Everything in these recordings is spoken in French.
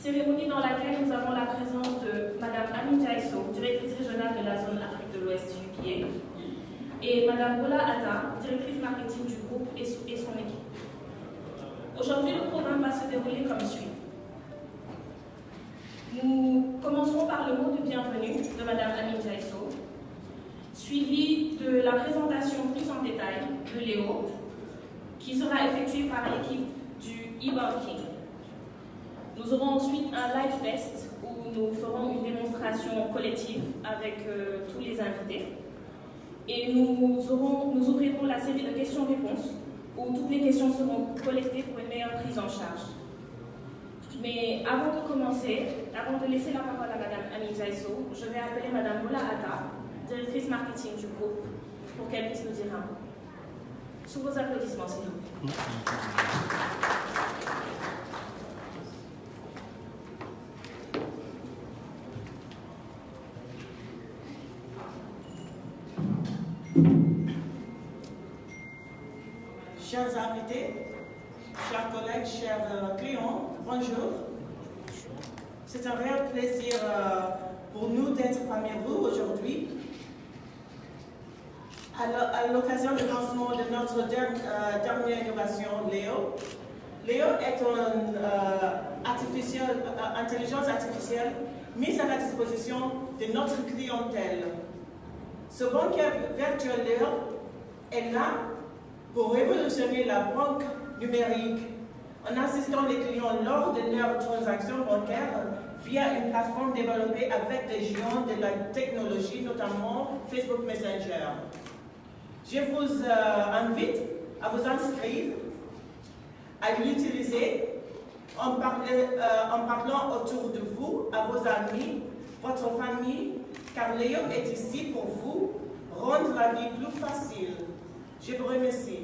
Cérémonie dans laquelle nous avons la présence de Mme Ami Jaiso, directrice régionale de la zone Afrique de l'Ouest UPA, et Mme Bola Atta, directrice marketing du groupe et son équipe. Aujourd'hui, le programme va se dérouler comme suit. Nous commencerons par le mot de bienvenue de Mme Ami Jaiso, suivi de la présentation plus en détail de Léo, qui sera effectuée par l'équipe du e-banking. Nous aurons ensuite un live test où nous ferons une démonstration collective avec tous les invités. Et nous ouvrirons la série de questions-réponses où toutes les questions seront collectées pour une meilleure prise en charge. Mais avant de commencer, avant de laisser la parole à Mme Ami Jaiso, je vais appeler Mme Bola Atta, directrice marketing du groupe, pour qu'elle puisse nous dire un mot. Sous vos applaudissements, s'il vous plaît. Chers invités, chers collègues, chers clients, bonjour. C'est un réel plaisir pour nous d'être parmi vous aujourd'hui. À l'occasion du lancement de notre dernière innovation, Léo. Léo est une intelligence artificielle mise à la disposition de notre clientèle. Ce banquier virtuel Léo est là pour révolutionner la banque numérique en assistant les clients lors de leurs transactions bancaires via une plateforme développée avec des géants de la technologie, notamment Facebook Messenger. Je vous invite à vous inscrire, à l'utiliser en parlant autour de vous, à vos amis, votre famille, car Léo est ici pour vous rendre la vie plus facile. Je vous remercie.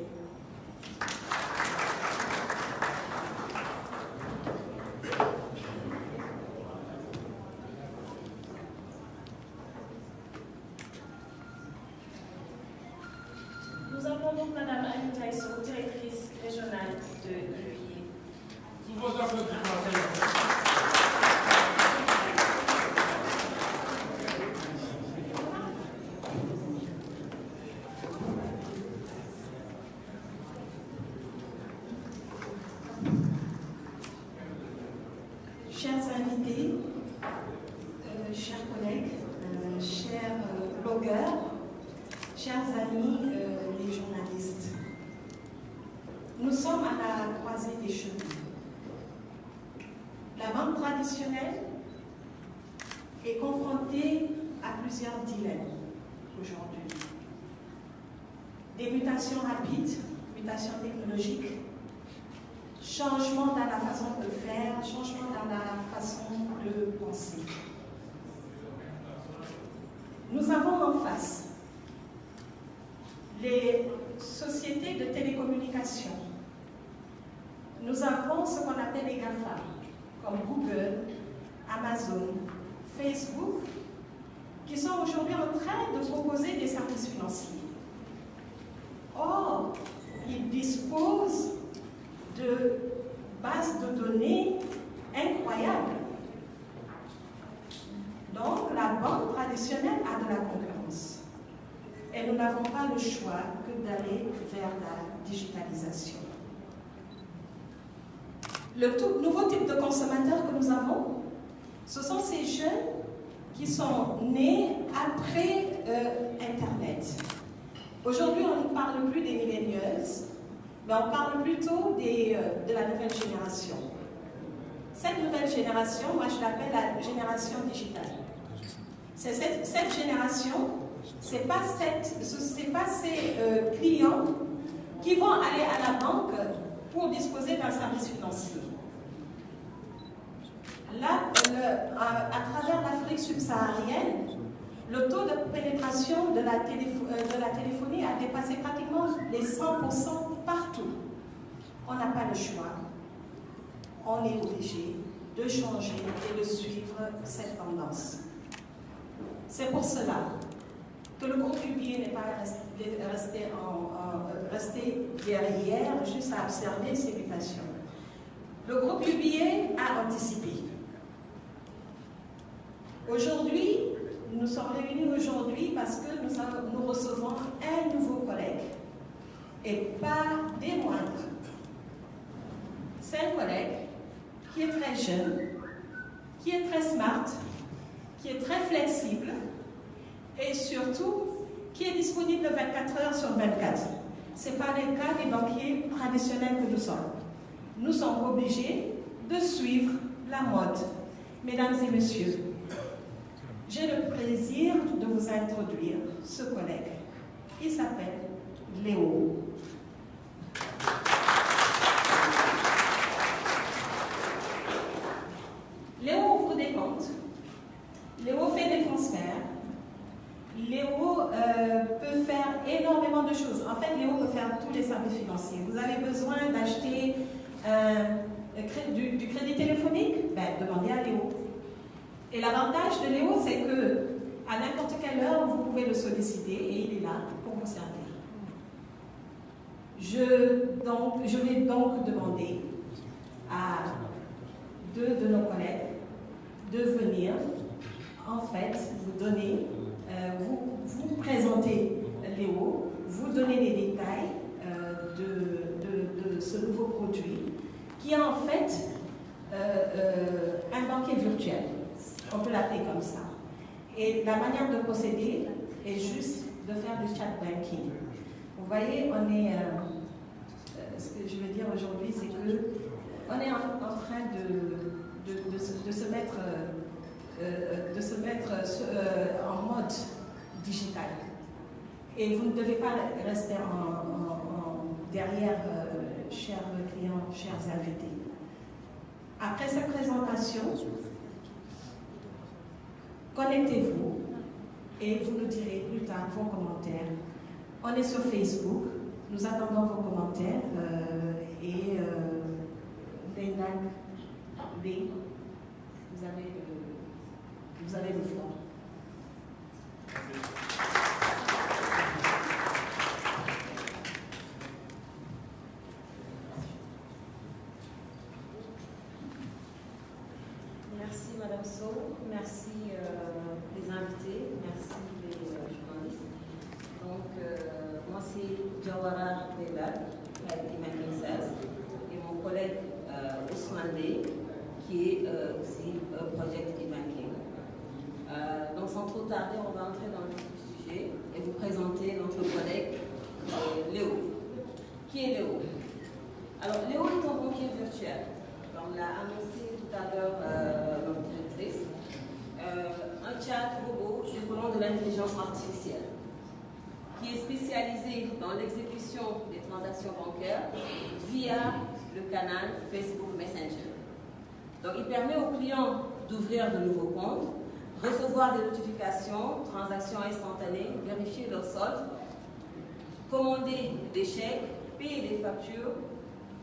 Nous avons donc Mme Ami Jaiso, directrice régionale de l'UPA. Sous vos applaudissements. Chers invités, chers collègues, chers blogueurs, chers amis les journalistes, nous sommes à la croisée des chemins. La banque traditionnelle est confrontée à plusieurs dilemmes aujourd'hui. Des mutations rapides, mutations technologiques, changement dans la façon de faire, changement dans la façon de penser. Nous avons en face les sociétés de télécommunications. Nous avons ce qu'on appelle les GAFA, comme Google, Amazon, Facebook, qui sont aujourd'hui en train de proposer des services financiers. Or, ils disposent de bases de données incroyables. Donc, la banque traditionnelle a de la concurrence. Et nous n'avons pas le choix que d'aller vers la digitalisation. Le tout nouveau type de consommateur que nous avons, ce sont ces jeunes qui sont nés après Internet. Aujourd'hui, on ne parle plus des millennials, mais on parle plutôt de la nouvelle génération. Cette nouvelle génération, moi je l'appelle la génération digitale. C'est cette génération, ce n'est pas ces clients qui vont aller à la banque pour disposer d'un service financier. Là, à travers l'Afrique subsaharienne, le taux de pénétration de la téléphonie a dépassé pratiquement les 100% partout. On n'a pas le choix. On est obligé de changer et de suivre cette tendance. C'est pour cela que le groupe UPA n'est pas resté derrière juste à observer ces mutations. Le groupe UPA a anticipé. Aujourd'hui, nous sommes réunis aujourd'hui parce que nous recevons un nouveau collègue, et pas des moindres. C'est un collègue qui est très jeune, qui est très smart, qui est très flexible et surtout qui est disponible 24 heures sur 24. Ce n'est pas le cas des banquiers traditionnels que nous sommes. Nous sommes obligés de suivre la mode. Mesdames et messieurs, j'ai le plaisir de vous introduire ce collègue. Il s'appelle Léo. Léo ouvre des comptes, Léo fait des transferts, Léo peut faire énormément de choses. En fait, Léo peut faire tous les services financiers. Vous avez besoin d'acheter du crédit téléphonique? Ben, demandez à Léo. Et l'avantage de Léo, c'est que à n'importe quelle heure, vous pouvez le solliciter et il est là pour vous servir. Je vais donc demander à deux de nos collègues de venir, en fait, vous donner, vous présenter Léo, vous donner les détails de ce nouveau produit, qui est en fait un banquier virtuel. On peut l'appeler comme ça. Et la manière de procéder est juste de faire du chat banking. Vous voyez, on est... ce que je veux dire aujourd'hui, c'est que on est en train de se mettre en mode digital. Et vous ne devez pas rester derrière, chers clients, chers invités. Après cette présentation, connectez-vous et vous nous direz plus tard vos commentaires. On est sur Facebook, nous attendons vos commentaires et vous avez le floor. Merci Madame So, merci les invités, merci les journalistes. Donc, moi c'est Jawara Bebal, qui a été maquilleuse, et mon collègue Ousmane Dey, qui est aussi Project e-banking. Donc sans trop tarder, on va entrer dans le sujet et vous présenter notre collègue Léo. Qui est Léo? Alors Léo est un banquier virtuel. On l'a annoncé tout à l'heure notre directrice. Un chat robot découlant de l'intelligence artificielle qui est spécialisé dans l'exécution des transactions bancaires via le canal Facebook Messenger. Donc il permet aux clients d'ouvrir de nouveaux comptes, recevoir des notifications, transactions instantanées, vérifier leur solde, commander des chèques, payer des factures,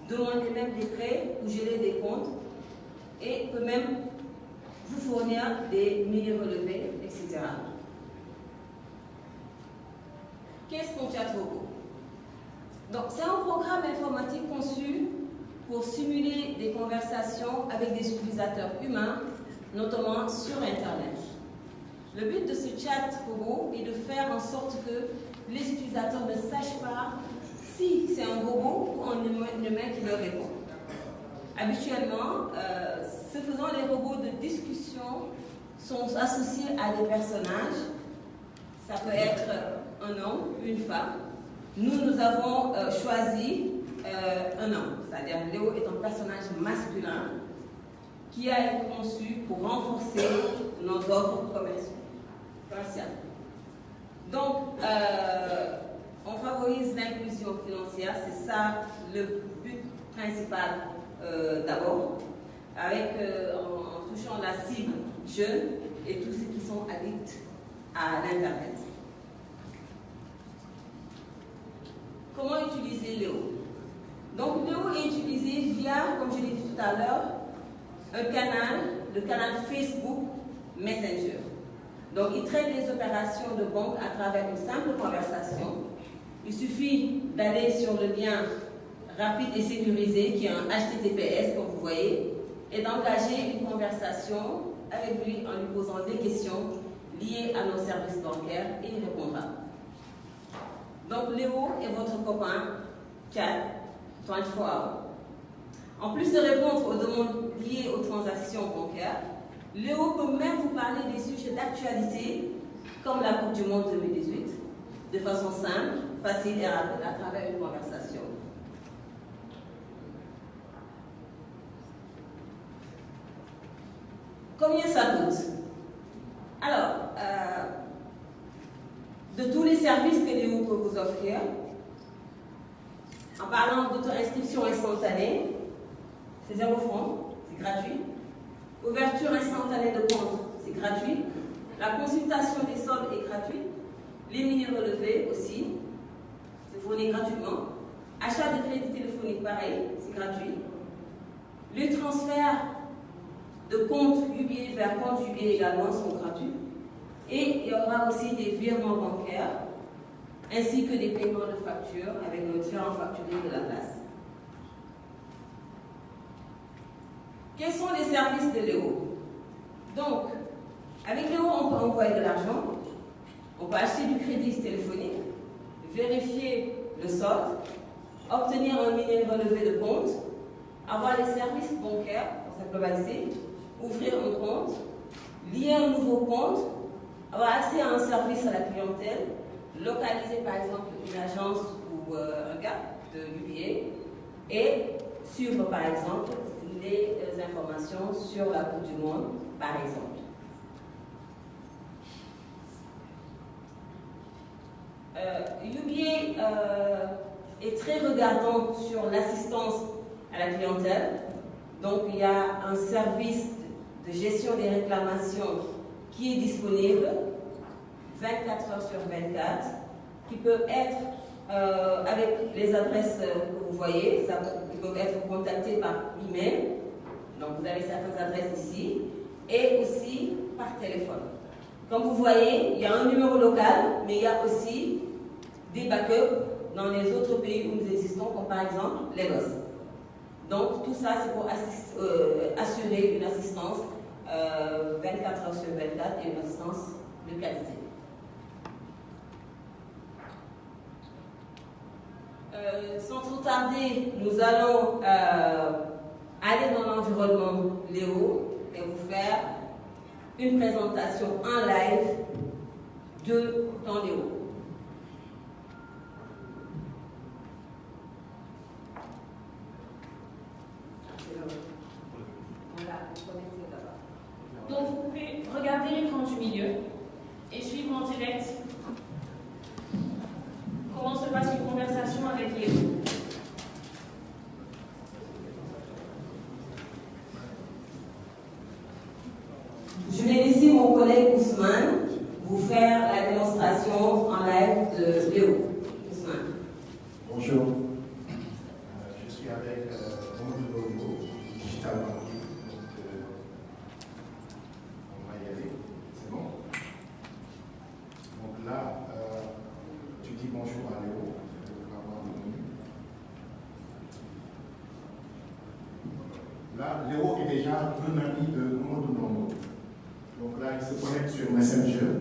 demander même des prêts ou gérer des comptes et peut même vous fournir des mini-relevés, etc. Qu'est-ce qu'un chat robot? Donc, c'est un programme informatique conçu pour simuler des conversations avec des utilisateurs humains, notamment sur Internet. Le but de ce chat robot est de faire en sorte que les utilisateurs ne sachent pas si c'est un robot ou un humain qui leur répond. Habituellement, ce faisant, les robots de discussion sont associés à des personnages. Ça peut être un homme, une femme. Nous avons choisi un homme, c'est-à-dire Léo est un personnage masculin qui a été conçu pour renforcer notre offre commerciale. Donc, on favorise l'inclusion financière, c'est ça le but principal d'abord, avec en touchant la cible jeune et tous ceux qui sont addicts à l'Internet. Comment utiliser Léo? Donc Léo est utilisé via, comme je l'ai dit tout à l'heure, un canal, le canal Facebook Messenger. Donc il traite les opérations de banque à travers une simple conversation. Il suffit d'aller sur le lien rapide et sécurisé qui est un HTTPS, comme vous voyez, et d'engager une conversation avec lui en lui posant des questions liées à nos services bancaires et il répondra. Donc Léo est votre copain 24 hours. En plus de répondre aux demandes liées aux transactions bancaires, Léo peut même vous parler des sujets d'actualité comme la Coupe du Monde 2018 de façon simple, facile et rapide à travers une conversation. Combien ça coûte? Alors, de tous les services que Léo peut vous offrir, en parlant d'auto-inscription instantanée, c'est 0 francs, c'est gratuit. Ouverture instantanée de compte, c'est gratuit. La consultation des soldes est gratuite. Les mini-relevés aussi, c'est fourni gratuitement. Achat de crédit téléphonique, pareil, c'est gratuit. Les transferts de compte UBA vers compte UBA également sont gratuits. Et il y aura aussi des virements bancaires, ainsi que des paiements de factures avec nos différents facturiers de la place. Quels sont les services de Léo? Donc, avec Léo, on peut envoyer de l'argent, on peut acheter du crédit téléphonique, vérifier le solde, obtenir un mini-relevé de compte, avoir les services bancaires, pour sa globalité, ouvrir un compte, lier un nouveau compte, avoir accès à un service à la clientèle, localiser par exemple une agence ou un gars de UBA et suivre par exemple les informations sur la Coupe du Monde, par exemple. UBA est très regardant sur l'assistance à la clientèle. Donc, il y a un service de gestion des réclamations qui est disponible 24 heures sur 24, qui peut être avec les adresses que vous voyez, ils peuvent être contactés par email. Donc, vous avez certaines adresses ici, et aussi par téléphone. Comme vous voyez, il y a un numéro local, mais il y a aussi des backups dans les autres pays où nous existons, comme par exemple Lagos. Donc, tout ça, c'est pour assurer une assistance 24 heures sur 24 et une assistance de qualité. Sans trop tarder, nous allons aller dans l'environnement Léo et vous faire une présentation en live de ton Léo. Donc vous pouvez regarder l'écran du milieu et suivre en direct comment se passe une conversation avec Léo. Je vais laisser mon collègue Ousmane vous faire la démonstration en live de Léo. Ousmane. Bonjour, je suis avec Mamadou Bongo, digital banking. On va y aller, c'est bon? Donc là, tu dis bonjour à Léo, je vais l'avoir reconnu. Là, Léo est déjà un ami de Mamadou Bongo. Donc là, il se connecte sur Messenger.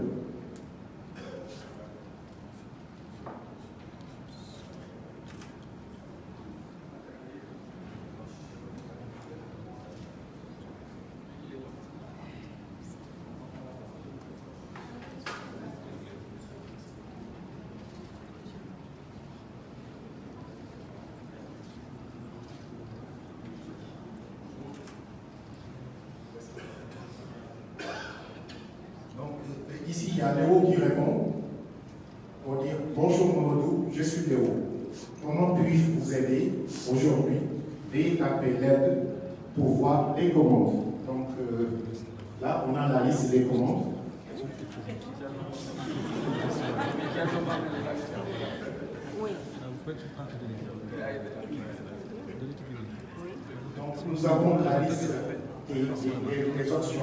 Ici, il y a Léo qui répond pour dire « Bonjour Mamadou, je suis Léo. Comment puis-je vous aider aujourd'hui? Veuillez taper l'aide pour voir les commandes. » Donc là, on a la liste des commandes. Donc nous avons la liste des options.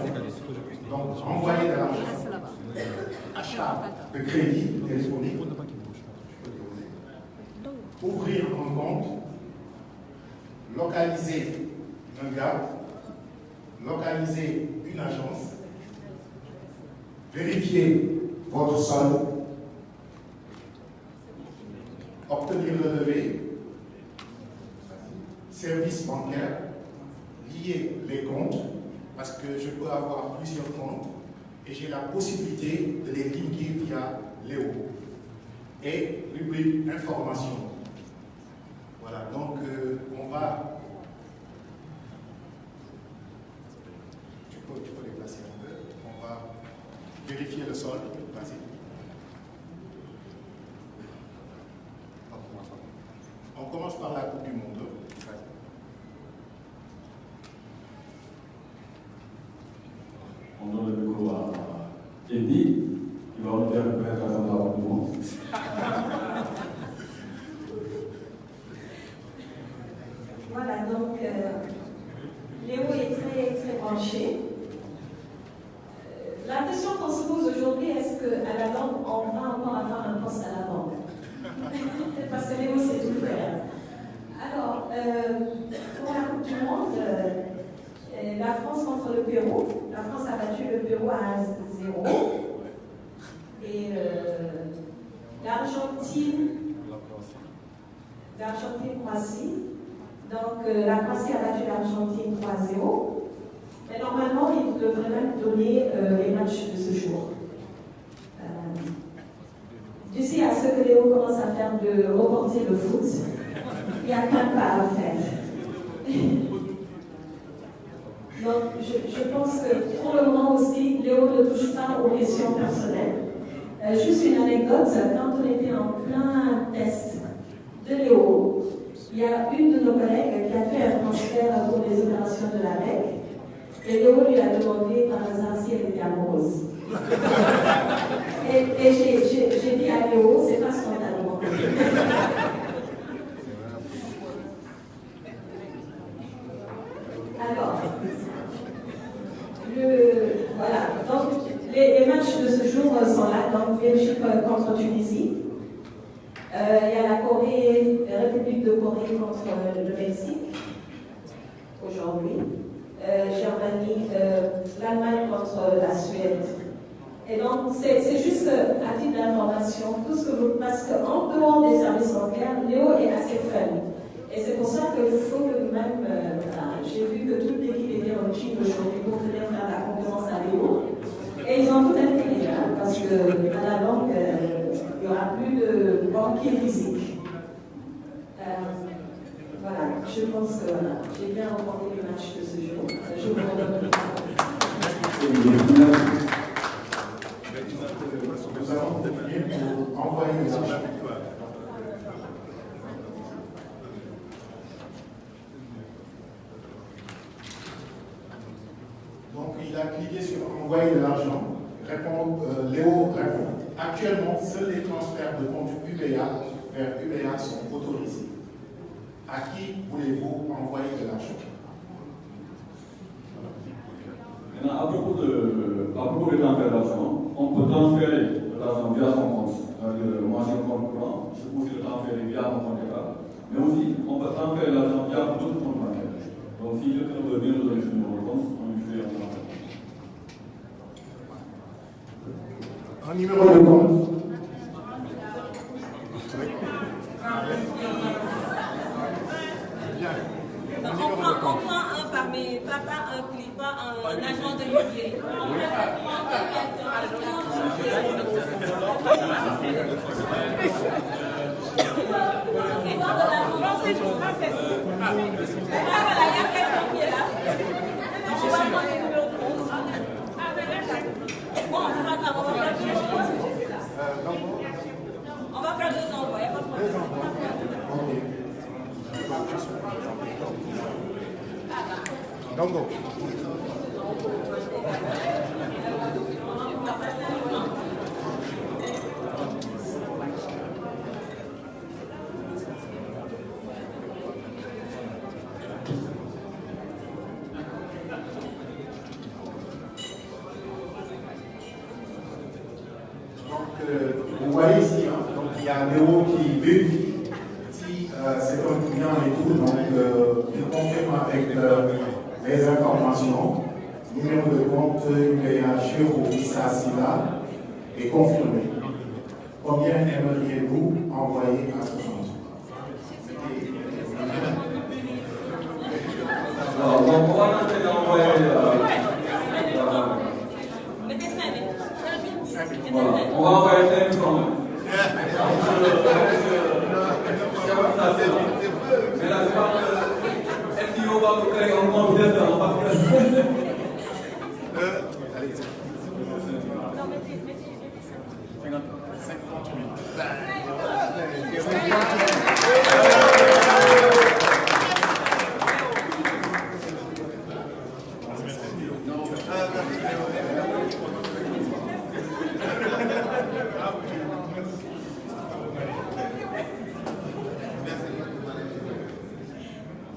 Donc envoyer de l'argent, achat de crédit téléphonique, ouvrir un compte, localiser un gars, localiser une agence, vérifier votre solde, obtenir le levé, service bancaire, lier les comptes, parce que je peux avoir plusieurs comptes et j'ai la possibilité de les linker via Léo. Et rubrique information. Voilà, donc on va. Tu peux déplacer un peu. On va vérifier le sol. Vas-y. On commence par la Coupe du Monde. On donne le micro à Eddie, qui va nous faire une présentation de la Coupe du Monde. Voilà, donc Léo est très branché. La question qu'on se pose aujourd'hui, est-ce qu'à la banque, on va encore avoir un poste à la banque? Parce que Léo sait tout faire. Alors, pour la Coupe du Monde, la France contre le Pérou. La France a battu le Pérou à 0. Et l'Argentine-Croatie. Donc la Croatie a battu l'Argentine 3-0. Et normalement, il devrait même donner les matchs de ce jour. D'ici à ce que Léo commence à faire de reporter le foot, il n'y a qu'un pas à faire. Donc, je pense que pour le moment aussi, Léo ne touche pas aux questions personnelles. Juste une anecdote, quand on était en plein test de Léo, il y a une de nos collègues qui a fait un transfert pour les opérations de la REC, et Léo lui a demandé par hasard si elle était amoureuse. Et j'ai dit à Léo, c'est pas spontanément. Alors, voilà, donc les matchs de ce jour sont là, donc Belgique contre Tunisie. Il y a la République de Corée contre le Mexique, aujourd'hui. Germanie, l'Allemagne contre la Suède. Et donc, c'est juste à titre d'information, tout ce que vous. Parce qu'en dehors des services bancaires, Léo est assez fun. Et c'est pour ça qu'il faut que même. J'ai vu que toute l'équipe était en Chine aujourd'hui pour venir faire la concurrence à Léo. Et ils ont tout intérêt, hein, parce qu'à la longue, il n'y aura plus de banquier physique. Voilà, je pense que j'ai bien remporté le match de ce jour. Je vous remercie. Nous allons terminer pour envoyer les archives. Donc il a cliqué sur envoyer de l'argent. Léo répond. Actuellement, seuls les transferts de compte UBA vers UBA sont autorisés. À qui voulez-vous envoyer de l'argent? Maintenant, à propos des transferts d'argent, on peut transférer de l'argent via son compte. Moi, j'ai un compte courant, je peux aussi le transférer via mon compte état. Mais aussi, on peut transférer l'argent via d'autres comptes bancaires. Donc, si quelqu'un veut bien nous donner ce numéro de compte, on lui fait un transfert. Un numéro de compte. Donc on prend un parmi, pas un client, pas un agent de levier. C'est juste un test. Voilà, il y a quelqu'un qui est là. On va prendre les numéros de compte. Bon, c'est pas grave, on va faire deux envois. On va faire deux envois, il n'y a pas de problème. Dongo. Vous voyez ici, hein, donc il y a Léo qui vérifie si c'est un client et tout, donc il confirme avec les informations numéro de compte UBA Géo Issa Silla est confirmé. Combien aimeriez-vous envoyer à ce compte? Alors, donc, on va maintenant envoyer. Voilà, on va envoyer 5 000 francs. Mais là, c'est pas que FIO va nous créer un compte d'État, on va faire.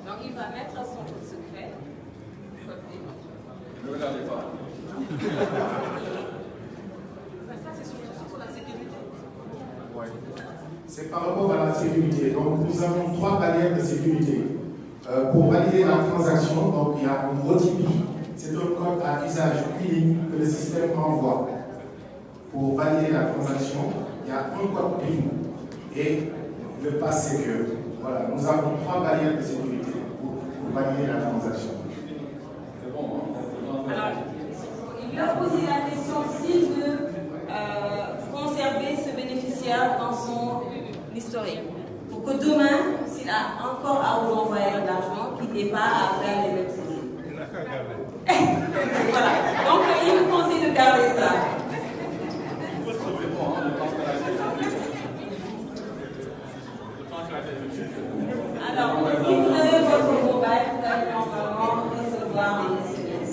Donc il va mettre son code secret. Ne regardez pas. Ça, c'est sur la sécurité. Ouais. C'est par rapport à la sécurité. Donc, nous avons 3 barrières de sécurité. Pour valider la transaction, donc, il y a un OTP. C'est un code à usage unique que le système envoie. Pour valider la transaction, il y a un code PIN et le pass sécure. Voilà, nous avons 3 barrières de sécurité pour valider la transaction. C'est bon, hein? Alors, il lui a posé la question s'il veut conserver ce bénéficiaire dans son historique. Pour que demain, s'il a encore à vous envoyer de l'argent, qu'il n'ait pas à faire les mêmes saisies. Voilà. Donc, il vous conseille de garder ça. Alors, si vous avez votre mobile, vous allez normalement recevoir un SMS.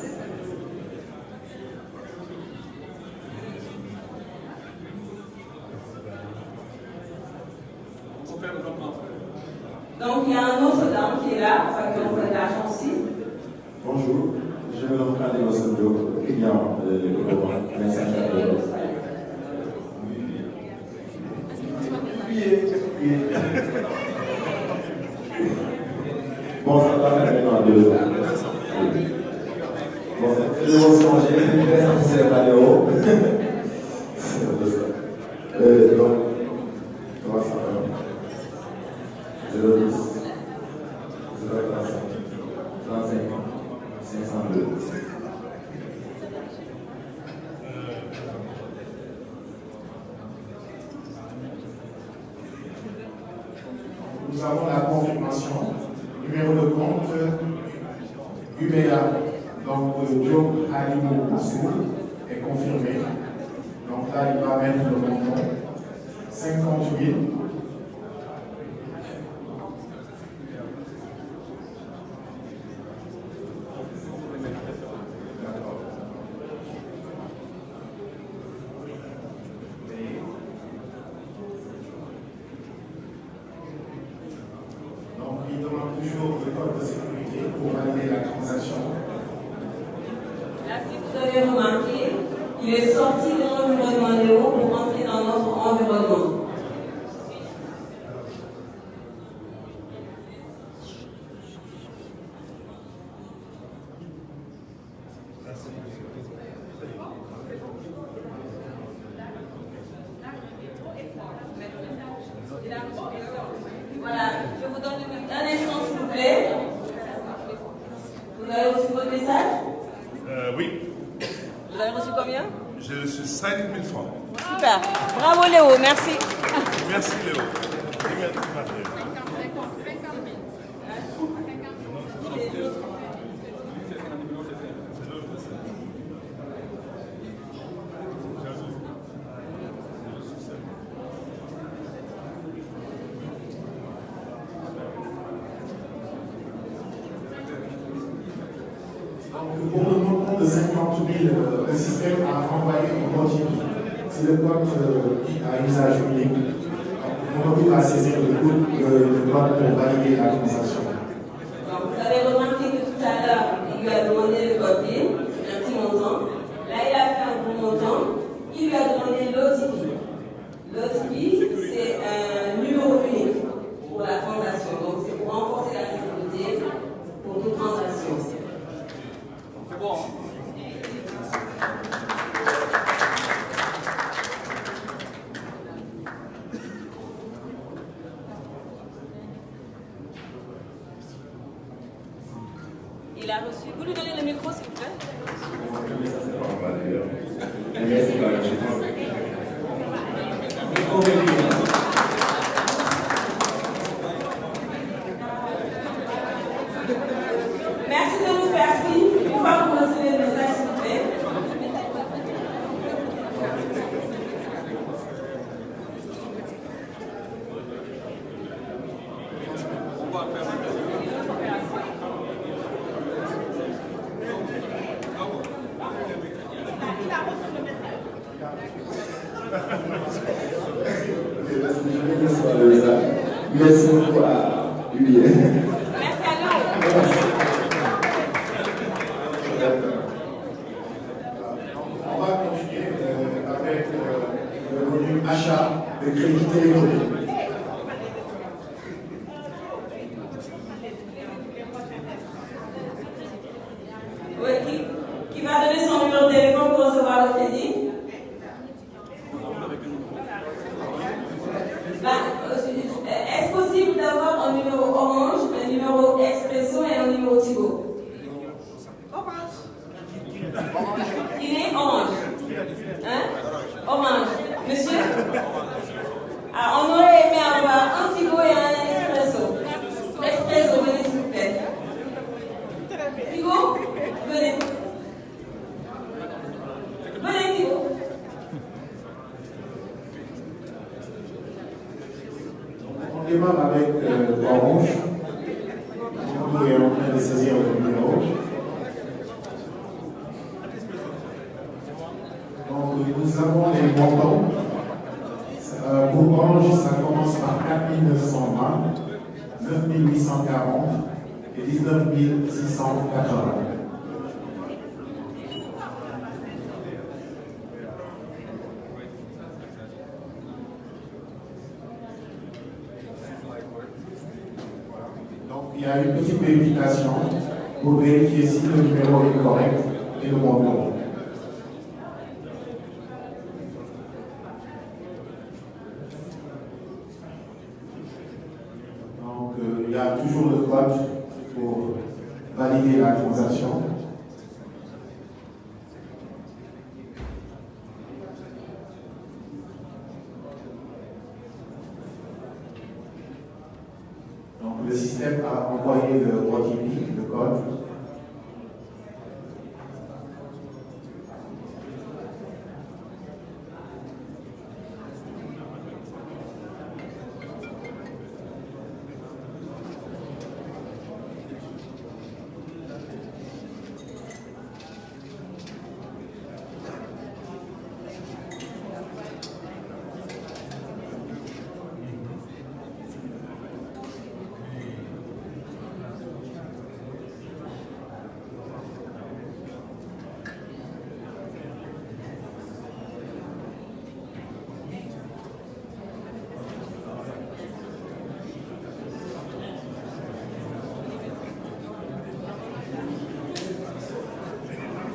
Donc, il y a un autre dame qui est là, ça qui envoie de l'argent aussi. Bonjour, je me nomme Khalil Ossendio, client de l'équivalent 25 euros. Bon, ça va faire maintenant 2 ans. Bon, c'est l'émotion, j'ai une personne qui s'est pas haut. Donc, comment ça va? 010 045 35 502. Nous avons la confirmation. Numéro de compte UBA, donc Diop Halimou Assoul, est confirmé. Donc là, il va mettre le montant 50 000. Donc, il demande toujours le code de sécurité pour valider la transaction. Là, si vous avez remarqué, il est sorti de l'environnement Léo pour entrer dans notre environnement. Voilà, je vous donne un instant s'il vous plaît. Vous avez reçu votre message? Oui, Vous avez reçu combien? j'ai reçu 5 000 francs. Super. Bravo Léo, merci. Merci Léo. Pour le montant de 50 000, le système a envoyé un OTP. C'est le code à usage unique. On va saisir le code pour valider la transaction. Donc, vous avez remarqué que tout à l'heure, il lui a demandé le code PIN, un petit montant. Là, il a fait un gros montant. Il lui a demandé l'OTP. L'OTP, c'est un numéro unique pour la transaction. Donc, c'est pour renforcer la sécurité pour toute transaction. C'est bon. Merci quand même, je pense. Merci de nous faire signe. On va commencer le message, s'il vous plaît. Merci beaucoup à lui. Merci à nous. On va continuer avec le volume achat de crédit téléphonique. Oui, qui va donner son numéro de téléphone pour recevoir le crédit? Est-ce possible d'avoir un numéro Orange, un numéro Expresso et un numéro Tigo? Orange. Il est Orange. Hein? Orange. Monsieur? Ah, on aurait aimé avoir un Tigo et un Expresso. Expresso, venez s'il vous plaît. Tigo, venez. Venez, Tigo. On démarre avec Orange. On est en train de saisir le numéro. Donc nous avons les montants. Pour Orange, ça commence par 4 920, 9 840 et 19 680. Donc il y a une petite vérification pour vérifier si le numéro est correct et le montant. Donc il y a toujours le code pour valider la transaction. Donc le système a envoyé le OTP, le code.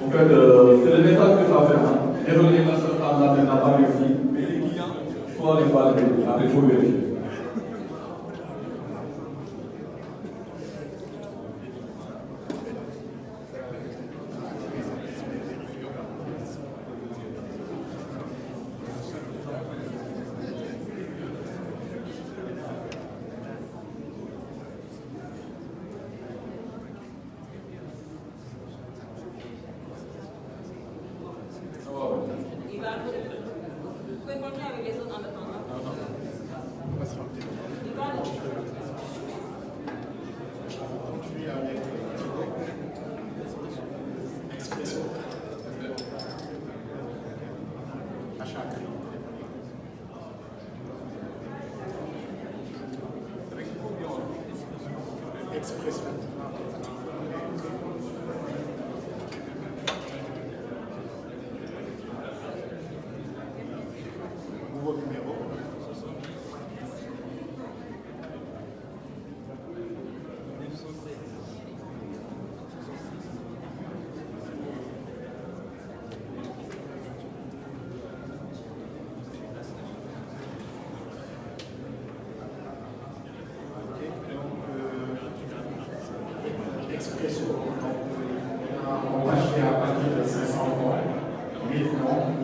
En fait, c'est le message que ça fait. Désolé, la femme n'a pas réussi, mais les clients, soit les valider. Après, il faut vérifier. Vous pouvez continuer avec les autres en attendant. Continue avec Expresso. Achat crédit. Expresso. Nouveau numéro.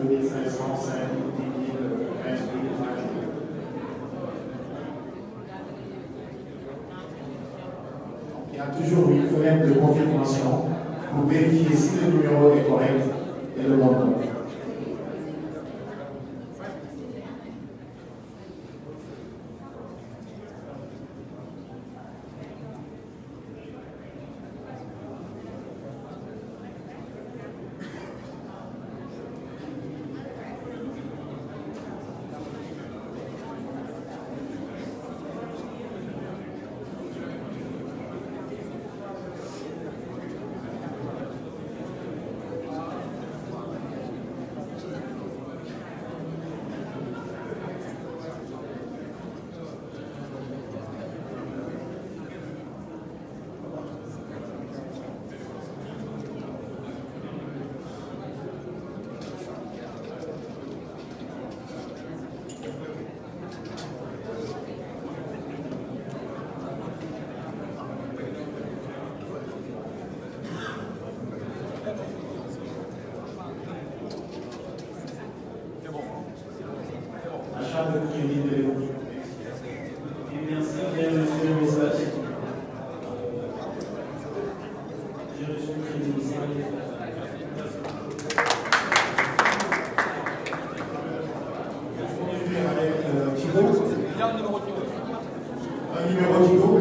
2500, 5000, 10 000, 15 000, 20 000. Il y a toujours une fenêtre de confirmation pour vérifier si le numéro est correct et le montant. Achat de crédit de Léo. Et merci, bien reçu le message. J'ai reçu le crédit de 5 000. On est avec Thibaut. Il y a un numéro Thibaut. Un numéro Thibaut.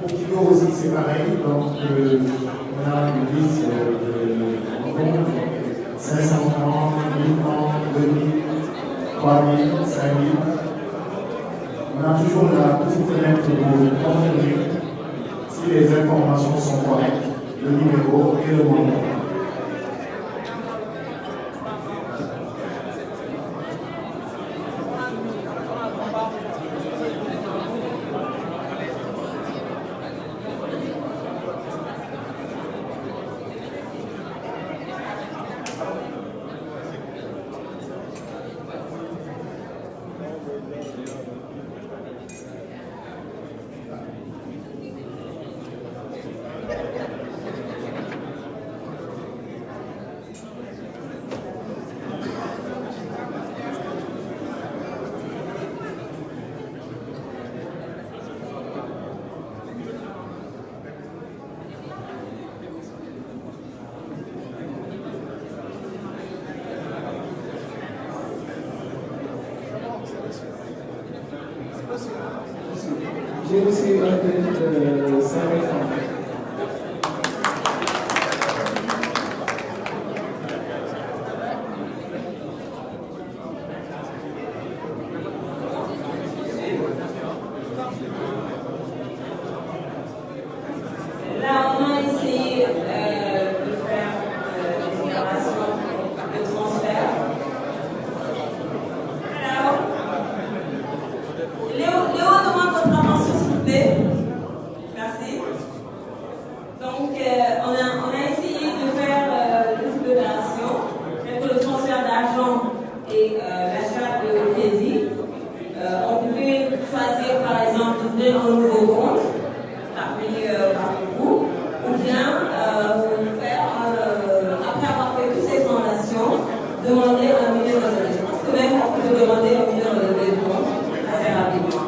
Pour Thibaut aussi, c'est pareil. Donc, on a une liste de comptes 500 francs, 1000 francs, 2000, 3000, 5000. On a toujours la petite fenêtre pour confirmer si les informations sont correctes, le numéro et le montant. J'ai reçu un crédit de 5 000 francs. Là, on a essayé de faire des opérations de transfert. Alors, Léo demande votre attention, s'il vous plaît. Merci. Donc, on a essayé de faire des opérations, pour le transfert d'argent et l'achat de crédit. On pouvait choisir, par exemple, d'ouvrir un nouveau compte, par concours, ou bien faire, après avoir fait toutes ces transactions, demander un numéro de compte. Je pense que même on peut demander un numéro de compte assez rapidement.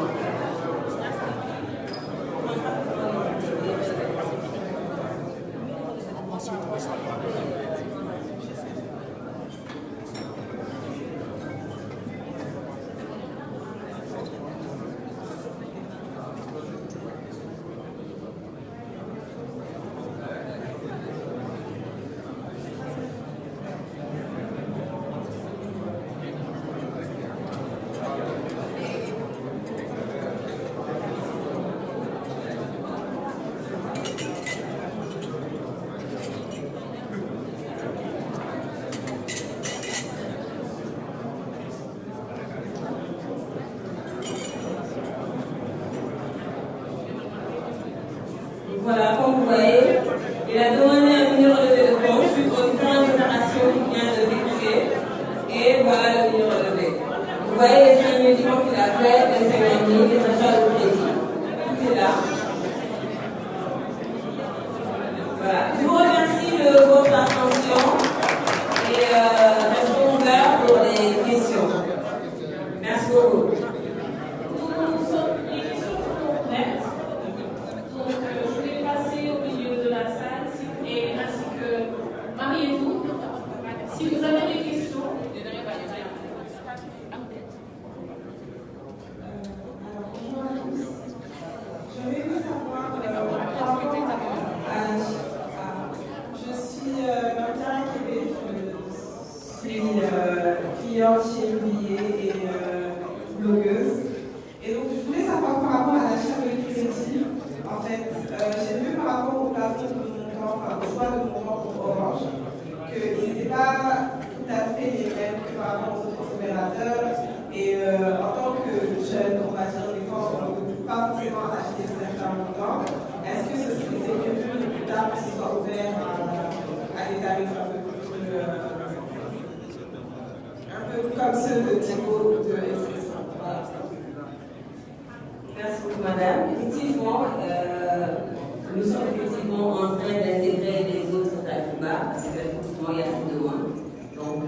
Voilà, comme vous voyez, il a demandé un mini relevé de compte suite aux différentes opérations qu'il vient d'effectuer. Et voilà le mini relevé. Vous voyez les 5 000 francs qu'il a fait, les 50 000, les achats de crédit. Tout est là. Voilà. Je vous remercie de votre attention et restons ouverts pour les questions. Merci beaucoup. Les questions sont ouvertes. Donc, je vais passer au milieu de la salle et ainsi que Marie et vous. Si vous avez des questions, je vais vous savoir je suis Martin Québec, je suis cliente chez Oublié et blogueuse. Et donc je voulais savoir par rapport à l'achat de crédit, en fait, j'ai vu par rapport au plafond de montant, enfin au choix de montant pour Orange, qu'ils n'étaient pas tout à fait les mêmes que par rapport aux autres opérateurs. Et en tant que jeune, on va dire des fois, on ne peut pas forcément acheter certains montants. Est-ce que c'est prévu plus tard que ce soit ouvert à des tarifs un peu comme ceux de Thibaut ou de Expression? Merci beaucoup, madame. Effectivement, nous sommes effectivement en train d'intégrer les autres tarifs bas parce qu'effectivement, il y a cette demande. Donc,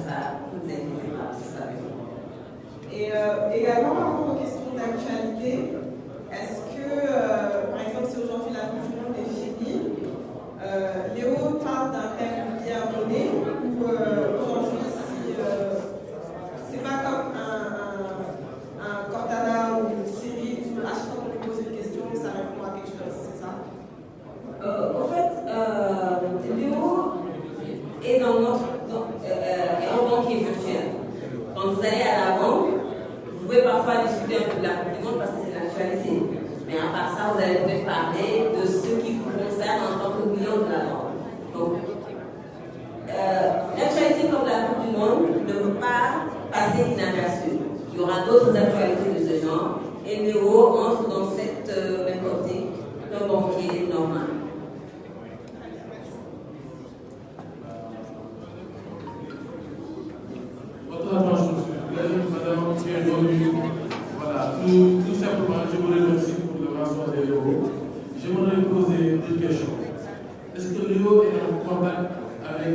ça, ne vous inquiétez pas, c'est pas bien. Et également, par rapport aux questions d'actualité, est-ce que, par exemple, si aujourd'hui la Coupe du Monde est finie, Léo parle d'un thème bien abonné ou aujourd'hui, si c'est pas comme un Cortana ou une série où à chaque fois qu'on lui pose une question, ça répond à quelque chose, c'est ça? En fait, Léo est dans notre en banquier virtuel. Quand vous allez à la banque, vous pouvez parfois discuter un peu de la Coupe du Monde parce que c'est l'actualité. Mais à part ça, vous allez peut-être parler de ce qui vous concerne en tant que client de la banque. Donc, l'actualité comme la Coupe du Monde ne peut pas passer inaperçue. Il y aura d'autres actualités de ce genre et Léo entre dans cette même optique d'un banquier normal. Votre attention, madame, bienvenue. Voilà, tout simplement, je vous remercie pour le lancement de Léo. J'aimerais poser une question. Est-ce que Léo est en contact avec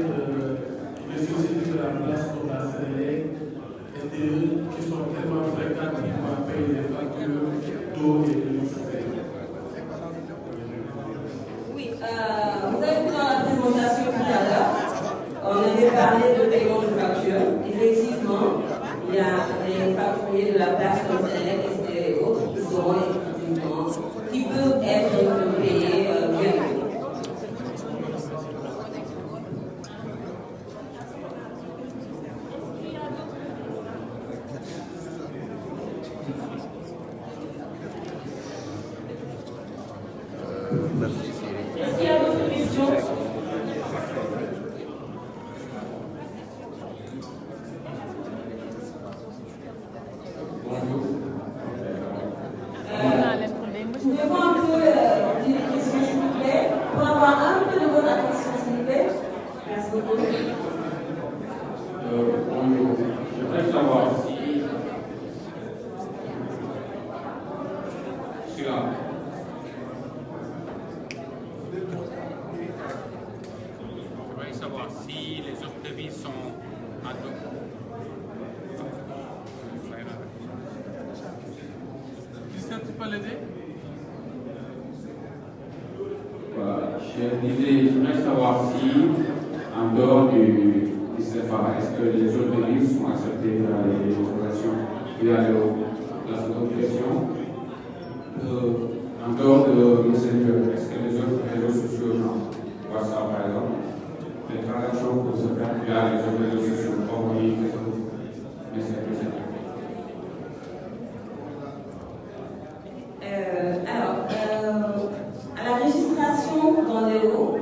les sociétés de la place comme la Sénélec, SDE, qui sont tellement fréquentes qu'ils vont payer les factures d'eau et d'électricité? Oui, vous avez vu dans la présentation tout à l'heure, on avait parlé de paiement de factures. Effectivement, il y a des facturiers de la place comme Sénélec, SDE et autres qui seront effectivement, qui peuvent être payés via est-ce qu'il y a d'autres questions? Pouvez-vous un peu dire les questions, s'il vous plaît, pour avoir un peu de votre attention, s'il vous plaît? Merci beaucoup. Bonjour. J'aimerais savoir si. Je suis là. J'aimerais savoir si les autres devises sont à dos. Christian, tu peux l'aider? Voilà. Je disais, j'aimerais savoir si, en dehors du CFA, est-ce que les autres devises sont acceptées dans les opérations via la seconde question? En dehors de Messenger, est-ce que les autres réseaux sociaux, genre WhatsApp par exemple, les transactions peuvent se faire via les autres réseaux sociaux, comme Facebook, Messenger, etc. Alors, à la registration dans Léo,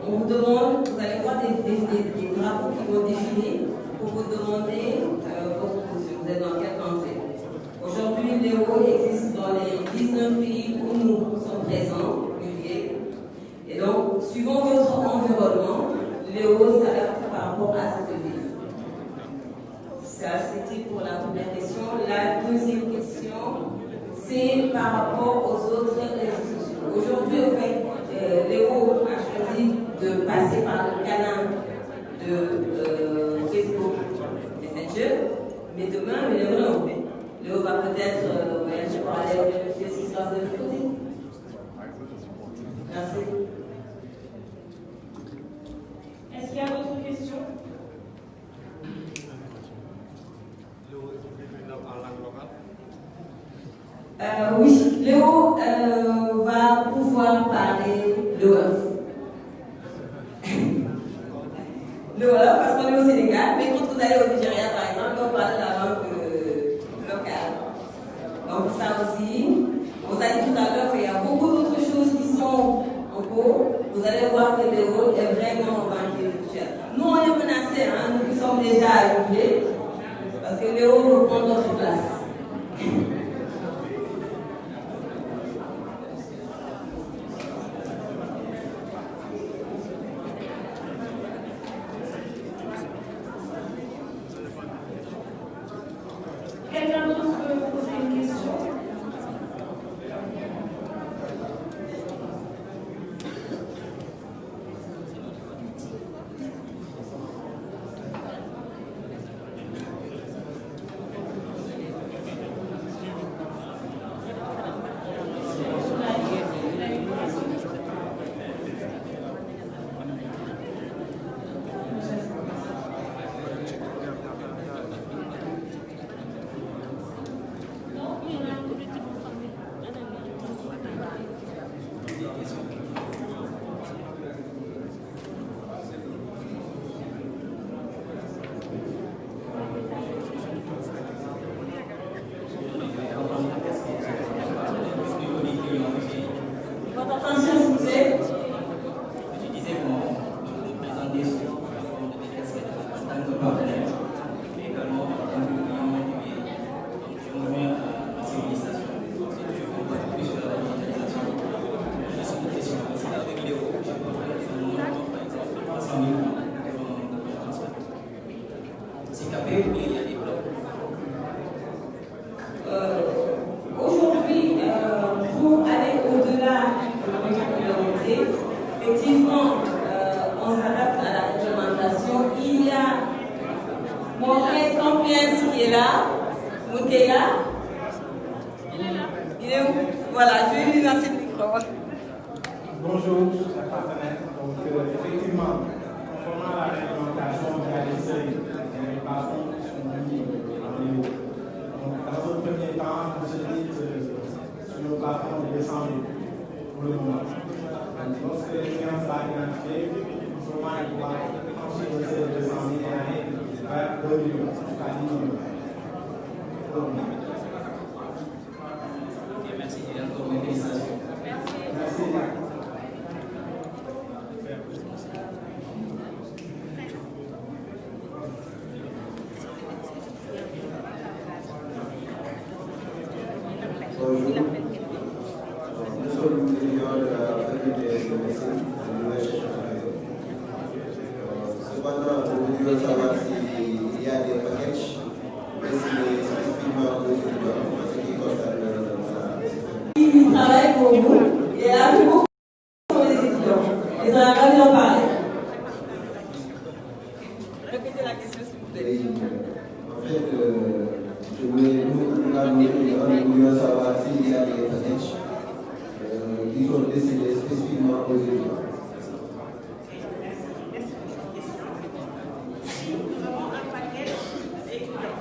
on vous demande, vous allez voir des drapeaux qui vont définir pour vous demander votre position. Vous êtes dans quelle country? Aujourd'hui, Léo existe dans les 19 pays où nous sommes présents. suivant votre environnement, Léo s'adapte par rapport à cette devise. Ça, c'était pour la première question. La deuxième question, c'est par rapport aux autres réseaux sociaux. Aujourd'hui, en fait, Léo a choisi de passer par le canal de Facebook Messenger, mais demain, Léo va peut-être voyager pour aller vérifier ce qui se passe de l'autre côté. Merci. Est-ce qu'il y a d'autres questions? Oui, Léo va pouvoir parler le Wolof. Le Wolof, parce qu'on est au Sénégal, mais quand vous allez au Nigeria, par exemple, on parle la langue locale. Donc ça aussi, on vous a dit tout à l'heure qu'il y a beaucoup d'autres choses qui sont en cours. Vous allez voir que Léo est vraiment en banque virtuelle. Nous, on est menacés, hein, nous qui sommes déjà arrivés, parce que Léo reprend notre place. Quelqu'un d'autre veut poser une question? Votre attention, s'il vous plaît. Je disais qu'on présentait sur la forme de casquette en tant que partenaire, mais également en tant que client motivé. Donc je me joins à ces félicitations. Si je comprends plus sur la digitalisation, je suis une question. C'est avec Léo, je peux faire un nombre, par exemple, de 300 000 francs de transfert. C'est capé ou bien il y a des blocs? Aujourd'hui, pour aller au-delà de la régularité, effectivement, on s'adapte à la réglementation. Il y a mon frère Compliance qui est là. Moukela. Il est où? Voilà, je vais lui lancer le micro. Bonjour, chers partenaires. Donc, effectivement, conformément à la réglementation, il y a des seuils, les plafonds qui sont mis en niveau. Donc, dans un premier temps, vous se dites sur le plafond de 200 000 pour le moment. Donc, lorsque les clients sont identifiés, conformément à pouvoir franchir le seuil de 200 000 et aller vers 2 millions, jusqu'à 10 millions. Pour le moment. Merci et encore mes félicitations. Merci. Bonjour. Nous sommes étudiants de la faculté de médecine de l'Université de cependant, nous voudrions savoir s'il y a des packages destinés spécifiquement aux étudiants en ce qui concerne la Il travaille pour vous et elle a fait beaucoup pour les étudiants. Et ça n'a pas bien parlé. Répétez la question, s'il vous plaît. En fait, je voulais nous voulions savoir s'il y a des packages qui sont destinés spécifiquement aux étudiants. Nous avons un paquet d'étudiants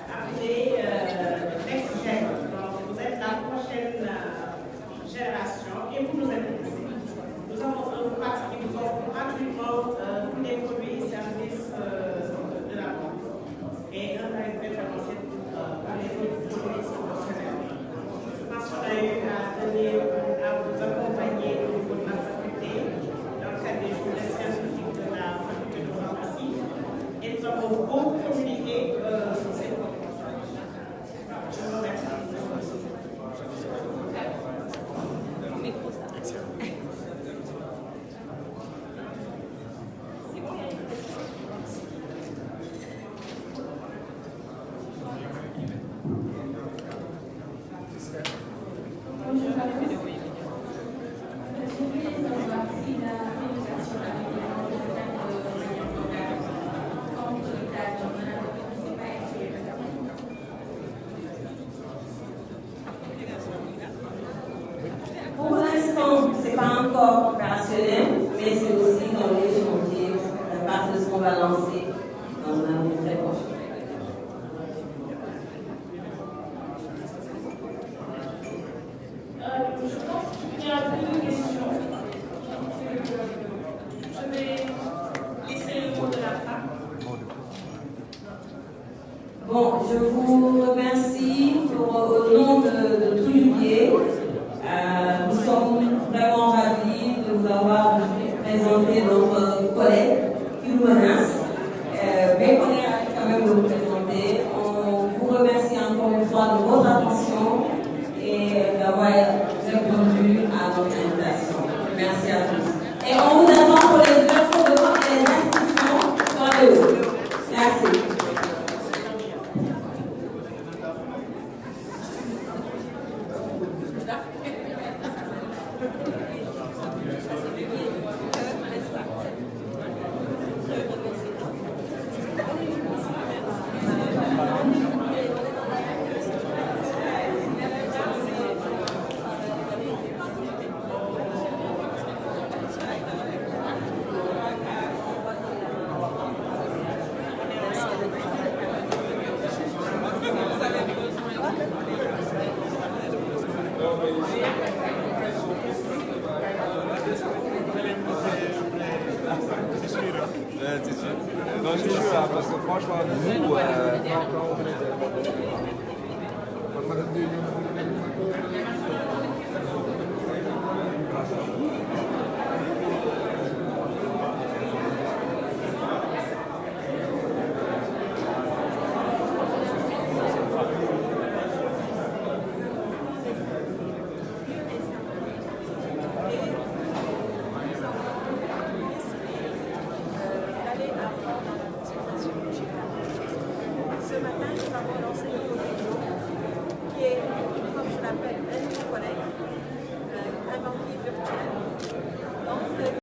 appelé Next Gen. Donc, vous êtes la prochaine génération et vous nous intéressez. Nous avons un pack qui nous offre gratuitement tous les produits et services de la banque et un tarif préférentiel pour les autres produits promotionnels. Je pense qu'on a eu à vous accompagner au niveau de la faculté dans le cadre des journées scientifiques de la faculté de pharmacie et nous avons beaucoup communiqué sur ces produits. Je vous remercie. va lancer dans un avenir très proche. Je pense qu'il y a plus de questions. Je vais laisser le mot de la fin. Bon, je vous remercie au nom de Touloubier. Nous sommes vraiment ravis de vous avoir présenté notre collègue qui nous menace. Mais on est quand même de vous présenter. On vous remercie encore une fois de votre attention et d'avoir répondu à notre invitation. Merci à tous. Et on vous attend pour les ouvertures de vote et les inscriptions dans le haut. Merci. Non, c'est sûr, parce que franchement, nous, quand on